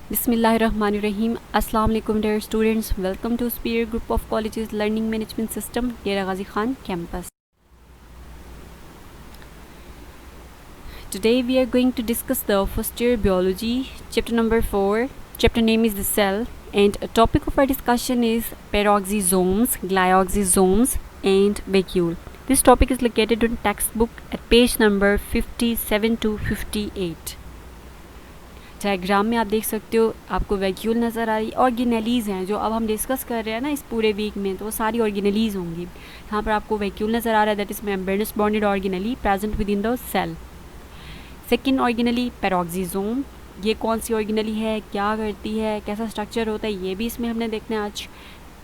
Bismillahirrahmanirrahim. Assalamu alaikum dear students. Welcome to Superior Group of Colleges Learning Management System, Dera Ghazi Khan campus. Today we are going to discuss the first year biology, chapter number 4. Chapter name is the cell, and a topic of our discussion is peroxisomes, glyoxysomes and vacuole. This topic is located in textbook at page number 57 to 58. Diagram में आप देख सकते हो, आपको vacuole नज़र आ रही। ऑर्गेनेलीज़ हैं जो अब हम डिस्कस कर रहे हैं ना इस पूरे वीक में, तो वो सारी ऑर्गेनेलीज़ होंगी। यहाँ पर आपको वैक्यूल नज़र आ रहा है, that is membranous bonded organelle present within the cell. Second organelle peroxisome, ये कौन सी ऑर्गेनेली है, क्या करती है, कैसा स्ट्रक्चर होता है, ये भी इसमें हमने देखना है आज।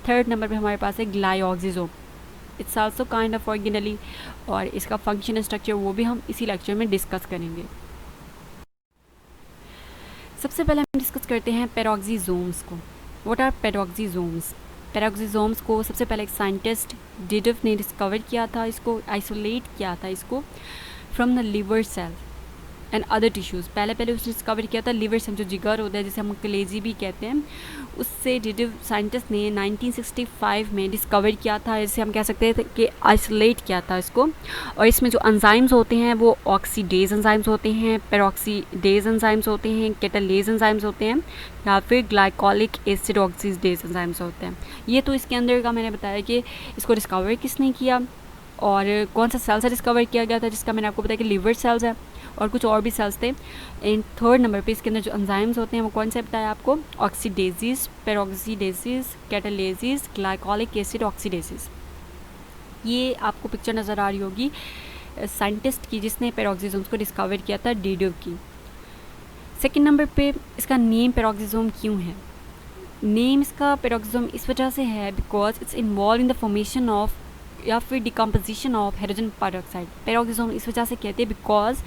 थर्ड नंबर पर हमारे पास है glyoxysome, its also kind of organelle, और इसका फंक्शन स्ट्रक्चर वो भी हम इसी लेक्चर में डिस्कस करेंगे। सबसे पहले हम डिस्कस करते हैं पेरोक्सिसोम्स को। What are peroxisomes? पेरोक्सिसोम्स को सबसे पहले एक साइंटिस्ट डिडफ ने डिस्कवर किया था, इसको आइसोलेट किया था इसको from the liver cell and other tissues. पहले उसने डिस्कवर किया था लिवर सेल, जो जिगर होता है जिसे हम कलेजी भी कहते हैं, उससे डिडफ साइंटिस्ट ने 1965 में डिस्कवर किया था। इसे हम कह सकते हैं कि आइसोलेट किया था इसको। और इसमें जो एंजाइम्स होते हैं वो ऑक्सीडेज एंजाइम्स होते हैं, पेरोक्सीडेज एंजाइम्स होते हैं, कैटालेज एंजाइम्स होते हैं, या फिर ग्लाइकोलिक एसिड ऑक्सीडेज एंजाइम्स होते हैं। ये तो इसके अंदर का मैंने बताया कि इसको डिस्कवर किसने किया और कौन सा सेल से डिस्कवर किया गया था, जिसका मैंने आपको बताया कि लिवर सेल्स है, और कुछ और भी सेल्स थे। एंड थर्ड नंबर पे इसके अंदर जो एंजाइम्स होते हैं वो कौन से बताया आपको, ऑक्सीडेजिस, पेरोक्सीडेसिस, कैटालेसिस, ग्लाइकोलिक एसिड ऑक्सीडेसिस। ये आपको पिक्चर नज़र आ रही होगी साइंटिस्ट की जिसने पेरोक्सिसोम्स को डिस्कवर किया था, डिडव की। सेकेंड नंबर पे इसका नेम पेरोक्सिसोम क्यों है? नेम इसका पेरोक्सिसोम इस वजह से है because it's involve in the formation of या फिर decomposition of hydrogen peroxide. Peroxisome इस वजह से कहते हैं बिकॉज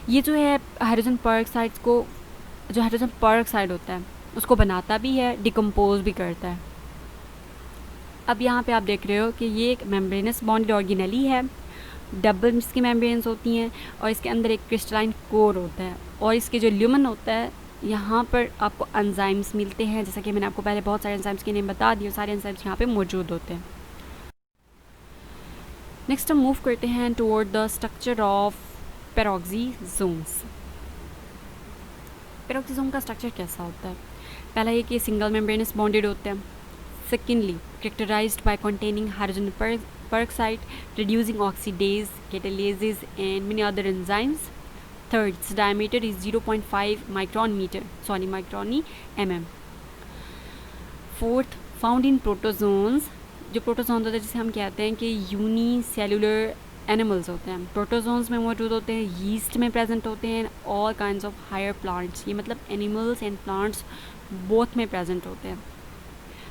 ये जो है हाइड्रोजन पेरोक्साइड को, जो हाइड्रोजन पेरोक्साइड होता है उसको बनाता भी है, डिकम्पोज भी करता है। अब यहाँ पे आप देख रहे हो कि ये एक मेम्ब्रेनस बॉन्डेड ऑर्गेनेली है, डबल इसकी मेम्ब्रेन्स होती हैं, और इसके अंदर एक क्रिस्टलाइन कोर होता है, और इसके जो ल्यूमन होता है यहाँ पर आपको एंजाइम्स मिलते हैं। जैसा कि मैंने आपको पहले बहुत सारे एंजाइम्स के नेम बता दिए, सारे एंजाइम्स यहाँ पे मौजूद होते हैं। नेक्स्ट हम मूव करते हैं toward the structure of peroxisomes. Peroxisome का स्ट्रक्चर कैसा होता है? पहला ये कि सिंगल मेम्ब्रेनस बॉन्डेड होते हैं। Secondly characterized by containing hydrogen peroxide, reducing oxidase, catalase and many other enzymes. Third, its diameter is 0.5 microni mm. Fourth, found in protozoans. जो प्रोटोजोन्स होते हैं जिसे हम कहते हैं कि यूनिसेल्युलर एनिमल्स होते हैं, प्रोटोजोन्स में मौजूद होते हैं, यीस्ट में प्रेजेंट होते हैं, all kinds of higher plants. ये मतलब एनिमल्स एंड प्लांट्स बोथ में प्रेजेंट होते हैं।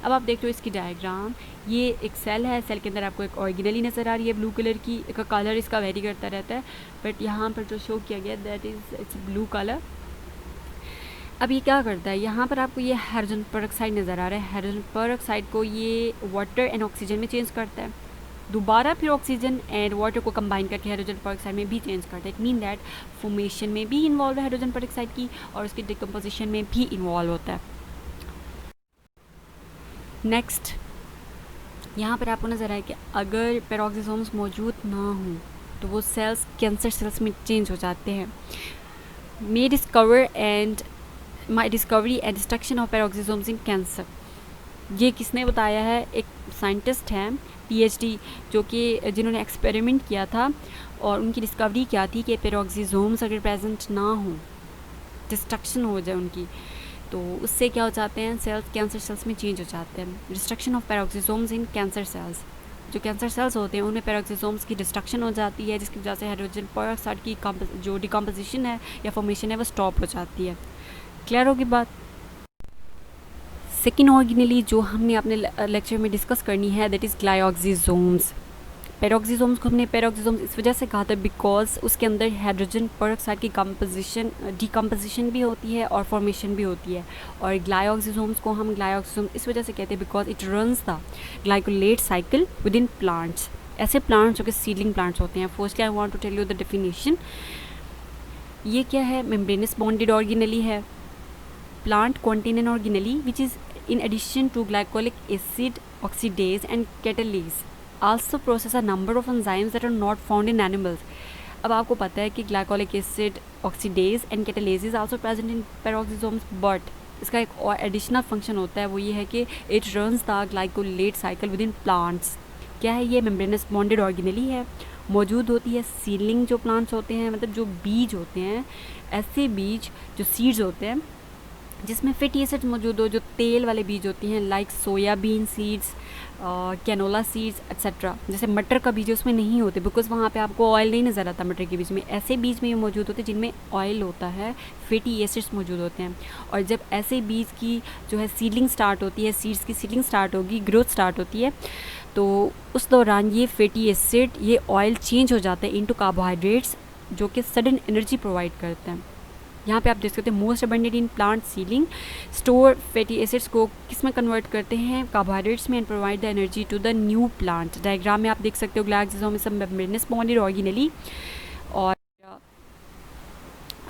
अब आप देख रहे हो इसकी डायग्राम, ये एक सेल है, सेल के अंदर आपको एक ऑर्गेनेली नज़र आ रही है ब्लू कलर की। इसका कलर इसका वेरी करता रहता है, बट यहाँ पर जो शो किया गया that is it's blue colour. अब ये क्या करता है, यहाँ पर आपको ये हाइड्रोजन पेरोक्साइड नज़र आ रहा है। हाइड्रोजन पेरोक्साइड को ये वाटर एंड ऑक्सीजन में चेंज करता है, दोबारा फिर ऑक्सीजन एंड वाटर को कंबाइन करके हाइड्रोजन पेरोक्साइड में भी चेंज करता है। इट मीन दैट फॉर्मेशन में भी इन्वॉल्व है हाइड्रोजन पेरोक्साइड की, और उसकी डिकम्पोजिशन में भी इन्वॉल्व होता है। नेक्स्ट यहाँ पर आपको नज़र आए कि अगर पेरोक्सिसोम्स मौजूद ना हों तो वो सेल्स कैंसर सेल्स में चेंज हो जाते हैं। May discover and my discovery and destruction of peroxisomes in cancer, ये किसने बताया है? एक साइंटिस्ट हैं PhD, जो कि जिन्होंने एक्सपेरिमेंट किया था और उनकी डिस्कवरी क्या थी कि पेरोक्सिसोम्स अगर प्रेजेंट ना हो, डिस्ट्रक्शन हो जाए उनकी, तो उससे क्या हो जाते हैं, सेल्स कैंसर सेल्स में चेंज हो जाते हैं। Destruction of peroxisomes in cancer cells, जो कैंसर सेल्स होते हैं उनमें पेरोक्सिसोम्स की डिस्ट्रक्शन हो जाती है, जिसकी वजह से हाइड्रोजन पेरोक्साइड की जो डिकम्पोजिशन है या फॉर्मेशन है वो स्टॉप हो जाती है। क्लियर होगी बात? सेकेंड ऑर्गेनेली जो हमने अपने लेक्चर में डिस्कस करनी है दैट इज़ ग्लायोक्सिसोम्स। पेरोक्सिसोम्स को हमने पेरोक्सिसोम्स इस वजह से कहा था बिकॉज उसके अंदर हाइड्रोजन पेरोक्साइड की डिकम्पोजिशन भी होती है और फॉर्मेशन भी होती है। और ग्लायोक्सिसोम्स को हम ग्लायोक्सिसोम इस वजह से कहते हैं because it runs the glycolate cycle within plants. ऐसे प्लांट्स जो कि सीडलिंग प्लांट्स होते हैं। Firstly I want to tell you the definition. ये क्या है? मेम्ब्रेनस बॉन्डेड ऑर्गेनेली है, plant contain an organelle which is in addition to glycolic acid oxidase and catalase also process a number of enzymes that are not found in animals. अब आपको पता है कि glycolic acid oxidase and catalase is also present in peroxisomes, but इसका एक और additional function होता है, वो ये है कि it runs the glycolate cycle within plants. क्या है ये? मेम्ब्रेनस बॉन्डेड ऑर्गेनेली है, मौजूद होती है सीडलिंग जो प्लांट्स होते हैं, मतलब जो बीज होते हैं, ऐसे बीज जो सीड्स होते हैं जिसमें फैटी एसिड्स मौजूद हो, जो तेल वाले बीज होते हैं like soybean seeds, canola seeds etcetera. जैसे मटर का बीज उसमें नहीं होते बिकॉज वहाँ पे आपको ऑयल नहीं नज़र आता मटर के बीज में. ऐसे बीज में ये मौजूद होते हैं जिनमें ऑयल होता है, फैटी एसिड्स मौजूद होते हैं. और जब ऐसे बीज की जो है सीडलिंग स्टार्ट होती है, सीड्स की सीडलिंग स्टार्ट होगी, ग्रोथ स्टार्ट होती है, तो उस दौरान ये फैटी एसिड, ये ऑयल चेंज हो जाता है इनटू कार्बोहाइड्रेट्स जो कि सडन एनर्जी प्रोवाइड करते हैं. यहाँ पे आप देख सकते हैं most abundant in plant seedling store fatty acids को किस में कन्वर्ट करते हैं? कार्बोहाइड्रेट्स में, and provide the energy to the new plant. Diagram में आप देख सकते हो ग्लाइकोसोम में सब मेम्ब्रेनस बॉन्डेड ऑर्गेनेली. और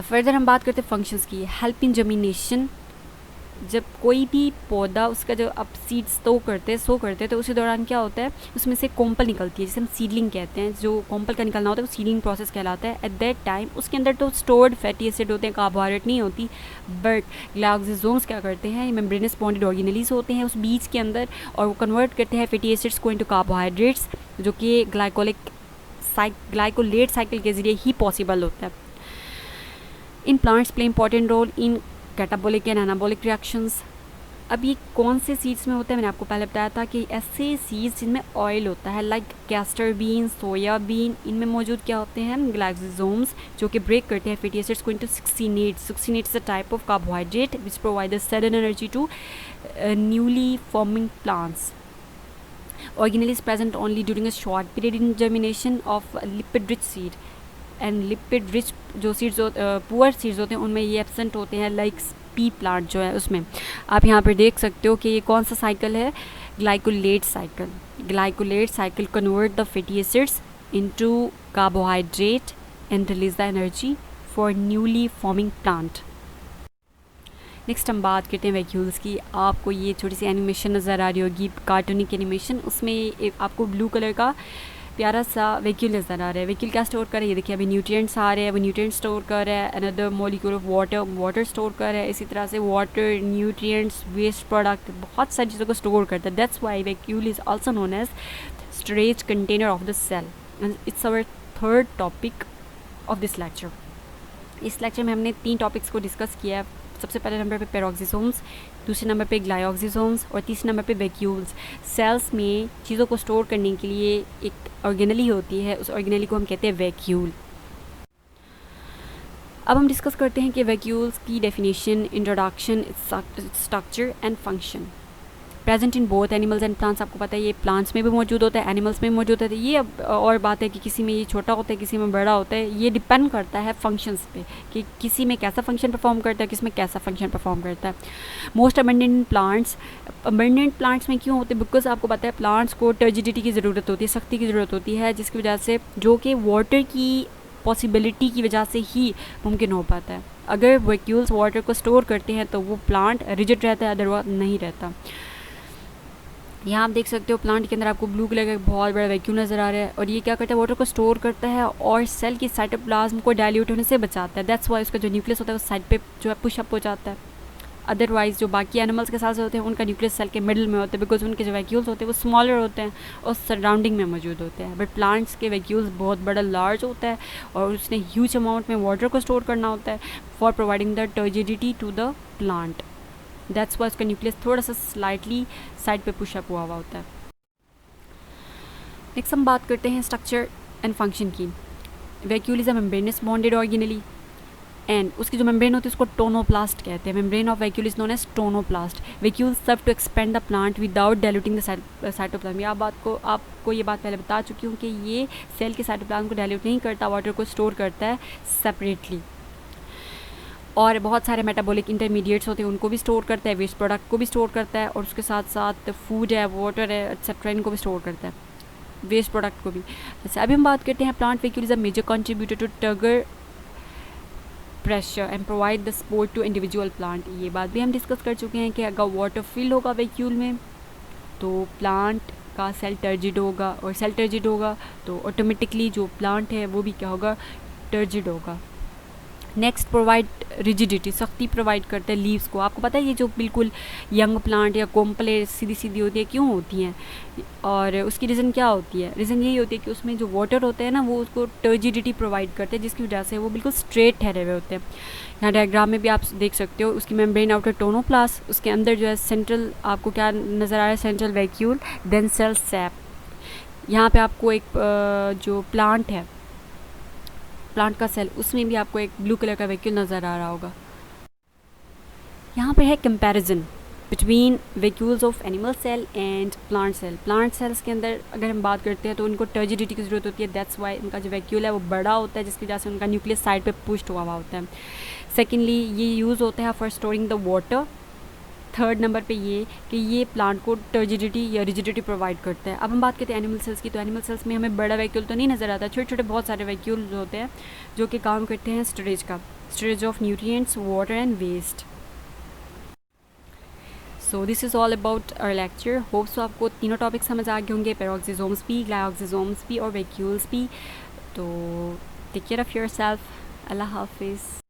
फर्दर हम बात करते हैं फंक्शंस की. Help in germination. जब कोई भी पौधा उसका जो अब सीड्स सो करते हैं तो उसी दौरान क्या होता है, उसमें से कोम्पल निकलती है जिसे हम सीडलिंग कहते हैं. जो कोम्पल का निकलना होता है वो सीडलिंग प्रोसेस कहलाता है. एट दैट टाइम उसके अंदर तो स्टोर्ड फैटी एसिड होते हैं, कार्बोहाइड्रेट नहीं होती. बट ग्लाइकोसोम्स क्या करते हैं, मेम्ब्रेनस बॉन्डेड ऑर्गेनेलीज होते हैं उस बीज के अंदर, और वो कन्वर्ट करते हैं फैटी एसिड्स को इनटू कार्बोहाइड्रेट्स, जो कि ग्लाइकोलेट साइकिल के ज़रिए ही पॉसिबल होता है. In plants play important role in catabolic and anabolic reactions. अब ये कौन से सीड्स में होता है? मैंने आपको पहले बताया था कि ऐसे सीड्स जिनमें ऑयल होता है लाइक कैस्टर बीन, सोयाबीन, इनमें मौजूद क्या होते हैं? ग्लाइकोसोम्स, जो कि ब्रेक करते हैं फैटी एसिड्स को into succinates. Succinates is a type of carbohydrate which provide the sudden energy to newly forming plants. Organelle is present only during a short period in germination of lipid rich seed. And lipid rich जो seeds poor seeds होते हैं उनमें ये absent होते हैं, like P plant जो है उसमें. आप यहाँ पर देख सकते हो कि ये कौन सा साइकिल है? Glycolate cycle. Glycolate cycle convert the fatty acids into carbohydrate and release the energy for newly forming plant. Next हम बात करते हैं वैक्यूल्स की. आपको ये छोटी सी एनिमेशन नज़र आ रही होगी, कार्टूनिक एनिमेशन. उसमें आपको ब्लू कलर का प्यारा सा वैक्यूल नज़र आ रहा है. वैक्यूल क्या स्टोर कर रहा है? ये देखिए अभी न्यूट्रिएंट्स आ रहे हैं, वो न्यूट्रिएंट्स स्टोर कर रहा है. Another molecule of water store कर रहा है. इसी तरह से वाटर, न्यूट्रिएंट्स, वेस्ट प्रोडक्ट, बहुत सारी चीज़ों को स्टोर करता है. That's why vacuole is also known as storage container of the cell. And it's our third topic of this lecture. इस लेक्चर में हमने 3 टॉपिक्स को डिस्कस किया है. सबसे पहले नंबर पे पेरोक्सिसोम्स, दूसरे नंबर पे ग्लाइकोसोम्स और तीसरे नंबर पे वैक्यूल्स. सेल्स में चीज़ों को स्टोर करने के लिए एक ऑर्गेनेली होती है, उस ऑर्गेनेली को हम कहते हैं वैक्यूल. अब हम डिस्कस करते हैं कि वैक्यूल्स की definition, introduction, structure and function. Present in both animals and plants. आपको पता है ये प्लांट्स में भी मौजूद होता है, एनिमल्स में भी मौजूद होता है. ये अब और बात है कि किसी में ये छोटा होता है, किसी में बड़ा होता है. ये डिपेंड करता है फंक्शंस पे कि किसी में कैसा फंक्शन परफॉर्म करता है, किसी में कैसा फंक्शन परफॉर्म करता है. Most abundant in plants. Abundant plants में क्यों होते हैं? बिकॉज आपको पता है प्लांट्स को टर्जिडिटी की ज़रूरत होती है, सख्ती की ज़रूरत होती है, जिसकी वजह से जो कि वाटर की पॉसिबिलिटी की वजह से ही मुमकिन हो पाता है. अगर वैक्यूल्स वाटर को स्टोर करते हैं तो वो प्लांट रिजिड रहता है, अदरवाइज नहीं रहता. यहाँ आप देख सकते हो प्लांट के अंदर आपको ब्लू कलर का बहुत बड़ा वैक्यूम नज़र आ रहा है, और ये क्या करता है? वाटर को स्टोर करता है और सेल की साइटोप्लाज्म को डाइल्यूट होने से बचाता है. दैट्स वाई उसका जो न्यूक्लियस होता है उस साइड पे जो है पुश अप हो जाता है. अदरवाइज़ जो बाकी एनिमल्स के साथ होते हैं उनका न्यूक्लियस सेल के मिडिल में होता है, बिकॉज उनके जो वैक्यूल्स होते हैं वो स्मॉलर होते हैं और सराउंडिंग में मौजूद होते हैं. बट प्लांट्स के वैक्यूल्स बहुत बड़ा लार्ज होता है और उसने ह्यूज अमाउंट में वाटर को स्टोर करना होता है for providing the turgidity to the plant. That's why उसका न्यूक्लियस थोड़ा सा स्लाइटली साइड पे पुशअप हुआ होता है. नेक्स्ट हम बात करते हैं स्ट्रक्चर एंड फंक्शन की. Vacuole is a membranous bonded organelle and उसकी जो मेम्ब्रेन होती है उसको टोनोप्लास्ट कहते हैं. Membrane of vacuole is known as tonoplast. Vacuole serve to expand the plant without diluting the cytoplasm. आपको ये बात पहले बता चुकी हूँ कि ये सेल के साइटोप्लाज्म को डाइल्यूट नहीं करता, वाटर को स्टोर करता है सेपरेटली. और बहुत सारे मेटाबॉलिक इंटरमीडिएट्स होते हैं उनको भी स्टोर करता है, वेस्ट प्रोडक्ट को भी स्टोर करता है, और उसके साथ साथ फूड है, वाटर है, एक्सेट्रा, इनको भी स्टोर करता है, वेस्ट प्रोडक्ट को भी. जैसे अभी हम बात करते हैं plant vacuole is a major contributor to pressure and provide the support to individual plant. ये बात भी हम डिस्कस कर चुके हैं कि अगर वाटर फिल होगा वैक्यूल में तो प्लांट का सेल टर्जिड होगा, और सेल टर्जिड होगा तो ऑटोमेटिकली जो प्लांट है वो भी क्या होगा, टर्जिड होगा। नेक्स्ट, प्रोवाइड रिजिडिटी, सख्ती प्रोवाइड करते हैं लीव्स को। आपको पता है ये जो बिल्कुल यंग प्लांट या कोम्पले सीधी सीधी होती है, क्यों होती हैं, और उसकी रीज़न क्या होती है? रीज़न यही होती है कि उसमें जो वाटर होता है ना वो उसको टर्जिडिटी प्रोवाइड करते हैं, जिसकी वजह से वो बिल्कुल स्ट्रेट ठहरे हुए होते हैं। यहाँ डायग्राम में भी आप देख सकते हो, उसकी मेम्ब्रेन आउटर टोनोप्लास्ट, उसके अंदर जो है सेंट्रल आपको क्या नज़र आ रहा है, central vacuole, then cell sap. यहाँ पे आपको एक जो प्लांट है, प्लांट का सेल, उसमें भी आपको एक ब्लू कलर का वैक्यूल नज़र आ रहा होगा। यहाँ पर है comparison between vacuoles of animal cell and plant cell. Plant cells के अंदर अगर हम बात करते हैं तो उनको टर्जिडिटी की ज़रूरत होती है, दैट्स वाई उनका जो वैक्यूल है वो बड़ा होता है, जिसकी वजह से उनका न्यूक्लियस साइड पे पुश्ड हुआ होता है। सेकेंडली, ये यूज़ होता है for storing the water. Third number पे ये कि ये प्लांट को टर्जिडिटी या रिजिडिटी प्रोवाइड करता है। अब हम बात करते हैं एनिमल सेल्स की, तो एनिमल सेल्स में हमें बड़ा वैक्यूल तो नहीं नज़र आता, छोटे छोटे बहुत सारे वैक्यूल होते हैं जो कि काम करते हैं स्टोरेज का, storage of nutrients, water and waste. So this is all about our lecture. Hopes तो आपको तीनों टॉपिक समझ आ गए होंगे, पेरोक्सिसोम्स भी, ग्लाइकोक्सिसोम्स भी और वैक्यूल्स भी। तो टेक केयर ऑफ़ योरसेल्फ। अल्लाह हाफिज़।